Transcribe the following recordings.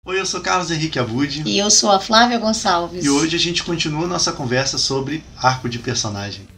Oi, eu sou Carlos Henrique Abud. E eu sou a Flávia Gonçalves. E hoje a gente continua nossa conversa sobre arco de personagem.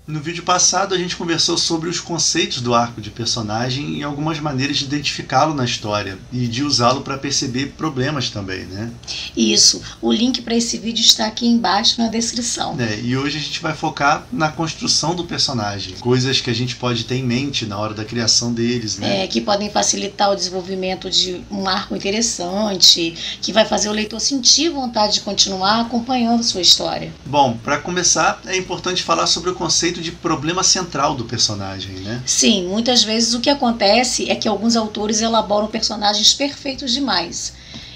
No vídeo passado a gente conversou sobre os conceitos do arco de personagem e algumas maneiras de identificá-lo na história e de usá-lo para perceber problemas também, né? Isso, o link para esse vídeo está aqui embaixo na descrição. E hoje a gente vai focar na construção do personagem, coisas que a gente pode ter em mente na hora da criação deles, né? Que podem facilitar o desenvolvimento de um arco interessante, que vai fazer o leitor sentir vontade de continuar acompanhando sua história. Bom, para começar, é importante falar sobre o conceito de problema central do personagem, né? Sim, muitas vezes o que acontece é que alguns autores elaboram personagens perfeitos demais.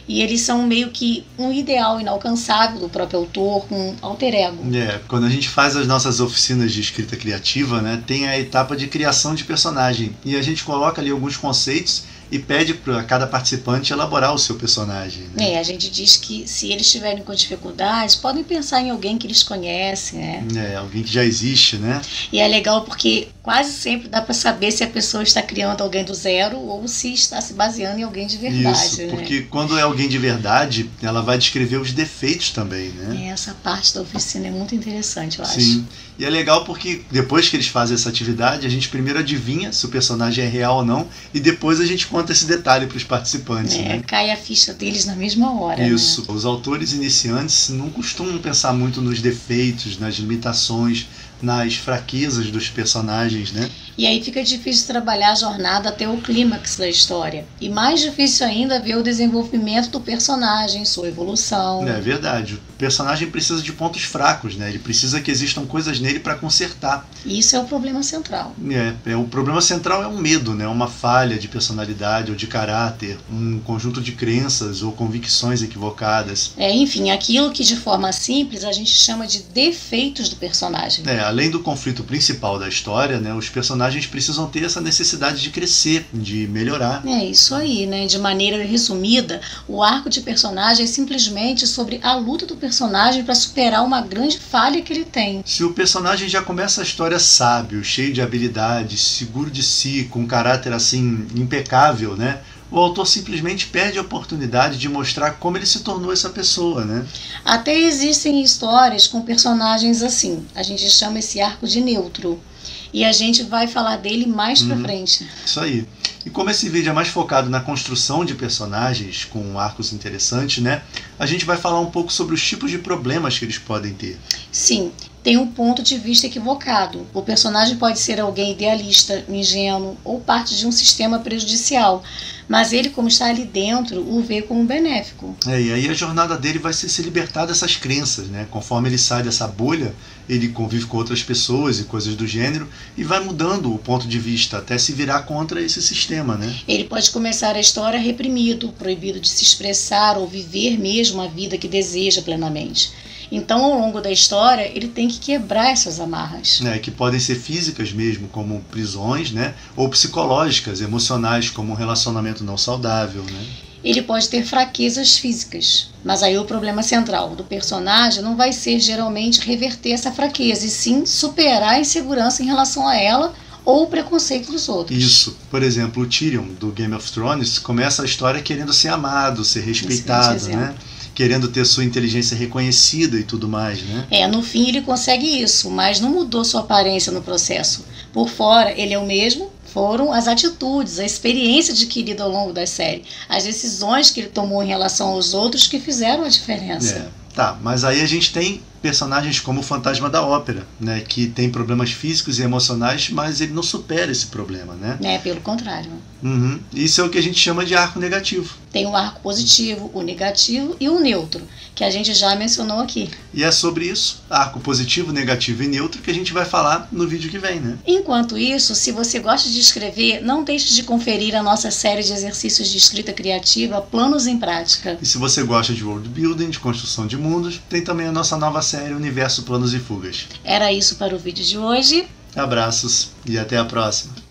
E eles são meio que um ideal inalcançável do próprio autor, um alter ego. Quando a gente faz as nossas oficinas de escrita criativa, né, tem a etapa de criação de personagem. E a gente coloca ali alguns conceitos e pede para cada participante elaborar o seu personagem, né? A gente diz que se eles estiverem com dificuldades, podem pensar em alguém que eles conhecem, né? Alguém que já existe, né? E é legal porque quase sempre dá para saber se a pessoa está criando alguém do zero ou se está se baseando em alguém de verdade. Isso, né? porque quando é alguém de verdade, ela vai descrever os defeitos também, né? Essa parte da oficina é muito interessante, eu acho. Sim, e é legal porque depois que eles fazem essa atividade, a gente primeiro adivinha se o personagem é real ou não, e depois a gente conta esse detalhe para os participantes, né? Cai a ficha deles na mesma hora. Isso, né? Os autores iniciantes não costumam pensar muito nos defeitos, nas limitações, nas fraquezas dos personagens, né? E aí fica difícil trabalhar a jornada até o clímax da história. E mais difícil ainda ver o desenvolvimento do personagem, sua evolução. É verdade. O personagem precisa de pontos fracos, né? Ele precisa que existam coisas nele para consertar. E isso é o problema central. O problema central é um medo, né? Uma falha de personalidade ou de caráter, um conjunto de crenças ou convicções equivocadas. Enfim, aquilo que de forma simples a gente chama de defeitos do personagem. Além do conflito principal da história, né? Os personagens precisam ter essa necessidade de crescer, de melhorar. É isso aí, né? De maneira resumida, o arco de personagem é simplesmente sobre a luta do personagem para superar uma grande falha que ele tem. Se o personagem já começa a história sábio, cheio de habilidades, seguro de si, com um caráter assim impecável, né? O autor simplesmente perde a oportunidade de mostrar como ele se tornou essa pessoa, né? Até existem histórias com personagens assim. A gente chama esse arco de neutro. E a gente vai falar dele mais pra frente. Isso aí. E como esse vídeo é mais focado na construção de personagens com arcos interessantes, né? A gente vai falar um pouco sobre os tipos de problemas que eles podem ter. Sim, tem um ponto de vista equivocado. O personagem pode ser alguém idealista, ingênuo ou parte de um sistema prejudicial. Mas ele, como está ali dentro, o vê como benéfico. E aí a jornada dele vai ser se libertar dessas crenças, né? Conforme ele sai dessa bolha, ele convive com outras pessoas e coisas do gênero e vai mudando o ponto de vista até se virar contra esse sistema, né? Ele pode começar a história reprimido, proibido de se expressar ou viver mesmo a vida que deseja plenamente. Então, ao longo da história, ele tem que quebrar essas amarras. Que podem ser físicas mesmo, como prisões, né? Ou psicológicas, emocionais, como um relacionamento não saudável, né? Ele pode ter fraquezas físicas, mas aí o problema central do personagem não vai ser geralmente reverter essa fraqueza, e sim superar a insegurança em relação a ela ou o preconceito dos outros. Isso. Por exemplo, o Tyrion, do Game of Thrones, começa a história querendo ser amado, ser respeitado, né? Querendo ter sua inteligência reconhecida e tudo mais, né? No fim ele consegue isso, mas não mudou sua aparência no processo. Por fora ele é o mesmo, foram as atitudes, a experiência adquirida ao longo da série, as decisões que ele tomou em relação aos outros que fizeram a diferença. Mas aí a gente tem personagens como o Fantasma da Ópera, né, que tem problemas físicos e emocionais, mas ele não supera esse problema, né? Pelo contrário. Isso é o que a gente chama de arco negativo. Tem o arco positivo, o negativo e o neutro, que a gente já mencionou aqui. E é sobre isso, arco positivo, negativo e neutro, que a gente vai falar no vídeo que vem, né? Enquanto isso, se você gosta de escrever, não deixe de conferir a nossa série de exercícios de escrita criativa, Planos em Prática. E se você gosta de world building, de construção de mundos, tem também a nossa nova série Universo Planos e Fugas. Era isso para o vídeo de hoje. Abraços e até a próxima.